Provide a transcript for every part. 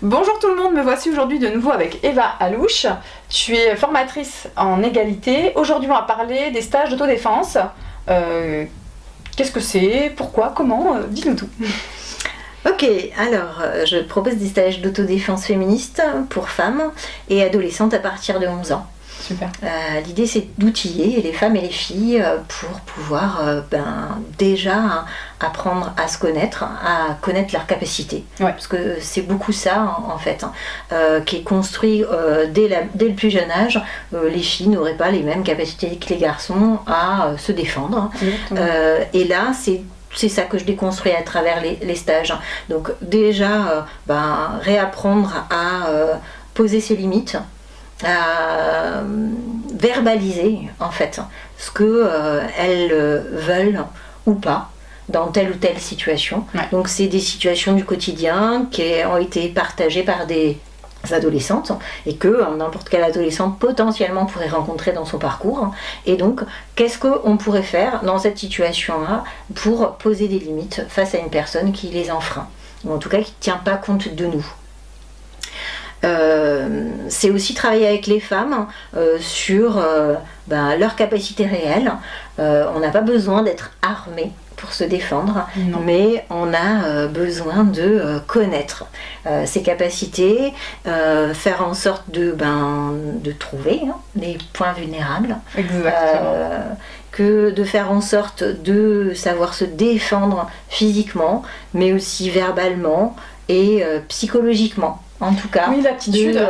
Bonjour tout le monde, me voici aujourd'hui de nouveau avec Eva Alouche. Tu es formatrice en égalité. Aujourd'hui on va parler des stages d'autodéfense. Qu'est-ce que c'est? Pourquoi? Comment? Dis-nous tout. Ok, alors je propose des stages d'autodéfense féministe pour femmes et adolescentes à partir de 11 ans. Super. L'idée c'est d'outiller les femmes et les filles pour pouvoir déjà apprendre à se connaître, à connaître leurs capacités. Ouais. Parce que c'est beaucoup ça en fait, qui est construit dès le plus jeune âge. Les filles n'auraient pas les mêmes capacités que les garçons à se défendre. Et là c'est ça que je déconstruis à travers les stages. Donc déjà, réapprendre à poser ses limites, à verbaliser en fait ce que elles veulent ou pas dans telle ou telle situation. Ouais. Donc c'est des situations du quotidien qui ont été partagées par des adolescentes et que n'importe quelle adolescente potentiellement pourrait rencontrer dans son parcours. Et donc qu'est-ce qu'on pourrait faire dans cette situation-là pour poser des limites face à une personne qui les enfreint, ou en tout cas qui ne tient pas compte de nous. C'est aussi travailler avec les femmes sur leur capacité réelle. On n'a pas besoin d'être armé pour se défendre, non. Mais on a besoin de connaître ses capacités, faire en sorte de trouver les points vulnérables. Exactement. Que de faire en sorte de savoir se défendre physiquement, mais aussi verbalement et psychologiquement. En tout cas, oui, l'attitude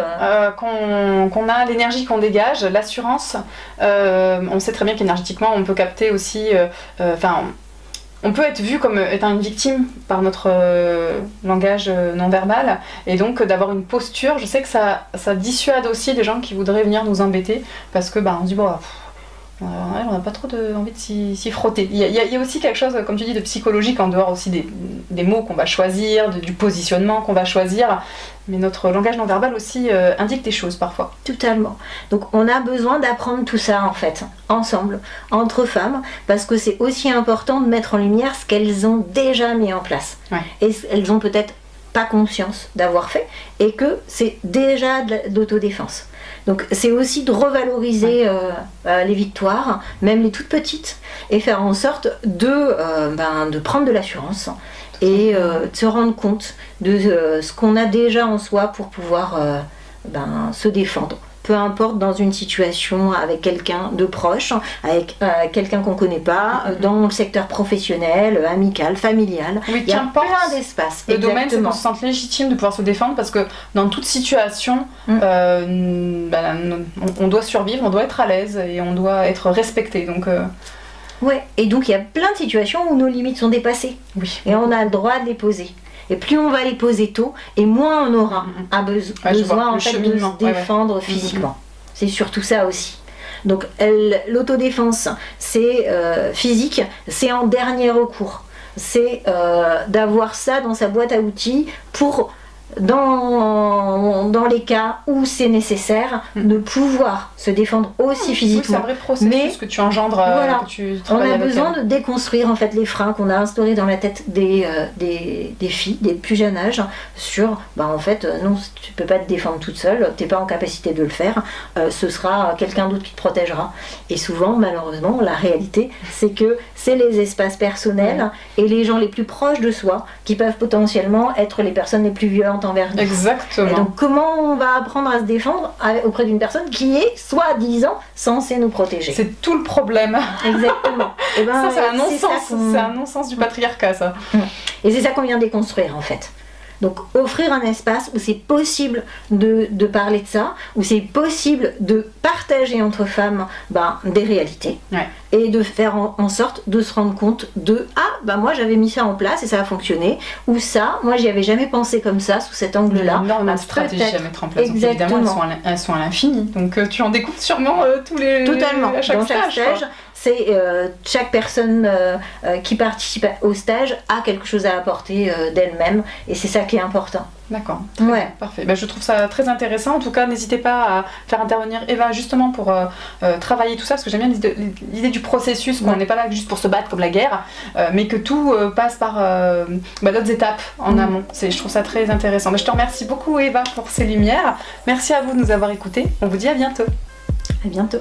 qu'on a, l'énergie qu'on dégage, l'assurance. On sait très bien qu'énergétiquement, on peut capter aussi. On peut être vu comme étant une victime par notre langage non verbal, et donc d'avoir une posture. Je sais que ça dissuade aussi des gens qui voudraient venir nous embêter, parce que on se dit on n'a pas trop envie de s'y frotter. Il y a aussi quelque chose, comme tu dis, de psychologique en dehors aussi des mots qu'on va choisir, du positionnement qu'on va choisir. Mais notre langage non verbal aussi indique des choses parfois. Totalement. Donc on a besoin d'apprendre tout ça en fait, ensemble, entre femmes, parce que c'est aussi important de mettre en lumière ce qu'elles ont déjà mis en place. Ouais. Et elles ont peut-être pas conscience d'avoir fait, et que c'est déjà de l'autodéfense. Donc c'est aussi de revaloriser les victoires, même les toutes petites, et faire en sorte de prendre de l'assurance et de se rendre compte de ce qu'on a déjà en soi pour pouvoir se défendre. Peu importe dans une situation avec quelqu'un de proche, avec quelqu'un qu'on ne connaît pas, dans le secteur professionnel, amical, familial. Oui, il y a plein d'espaces. Le domaine, c'est qu'on se sente légitime de pouvoir se défendre, parce que dans toute situation, on doit survivre, on doit être à l'aise et on doit être respecté. Donc, ouais, et donc il y a plein de situations où nos limites sont dépassées. Oui. Et on a le droit de les poser. Et plus on va les poser tôt, et moins on aura besoin en fait, de se défendre physiquement. C'est surtout ça aussi. Donc l'autodéfense, c'est physique, c'est en dernier recours. C'est d'avoir ça dans sa boîte à outils pour, dans les cas où c'est nécessaire, de pouvoir se défendre aussi physiquement. Oui, c'est un vrai processus que tu engendres, que tu travailles avec. On a besoin de déconstruire en fait les freins qu'on a instaurés dans la tête des filles, des plus jeunes âges, sur non, tu peux pas te défendre toute seule, t'es pas en capacité de le faire, ce sera quelqu'un d'autre qui te protégera. Et souvent, malheureusement, la réalité, c'est que c'est les espaces personnels et les gens les plus proches de soi qui peuvent potentiellement être les personnes les plus violentes envers nous. Exactement. Et donc comment on va apprendre à se défendre auprès d'une personne qui est soi-disant censée nous protéger? C'est tout le problème. Exactement. Et ça c'est un non-sens. C'est un non-sens du patriarcat, ça. Et c'est ça qu'on vient déconstruire en fait. Donc offrir un espace où c'est possible de parler de ça, où c'est possible de partager entre femmes des réalités, et de faire en sorte de se rendre compte de moi j'avais mis ça en place et ça a fonctionné, ou ça, moi j'y avais jamais pensé comme ça, sous cet angle-là. Il y a énormément de stratégies à mettre en place. Donc, évidemment, elles sont à l'infini. Donc tu en découvres sûrement tous les... Totalement. À chaque stage. C'est chaque personne qui participe au stage a quelque chose à apporter d'elle-même, et c'est ça qui est important. D'accord, Ouais. parfait. Je trouve ça très intéressant. En tout cas, n'hésitez pas à faire intervenir Eva justement pour travailler tout ça, parce que j'aime bien l'idée du processus, qu'on n'est pas là juste pour se battre comme la guerre, mais que tout passe par d'autres étapes en amont. Je trouve ça très intéressant. Je te remercie beaucoup Eva pour ces lumières. Merci à vous de nous avoir écoutés. On vous dit à bientôt. À bientôt.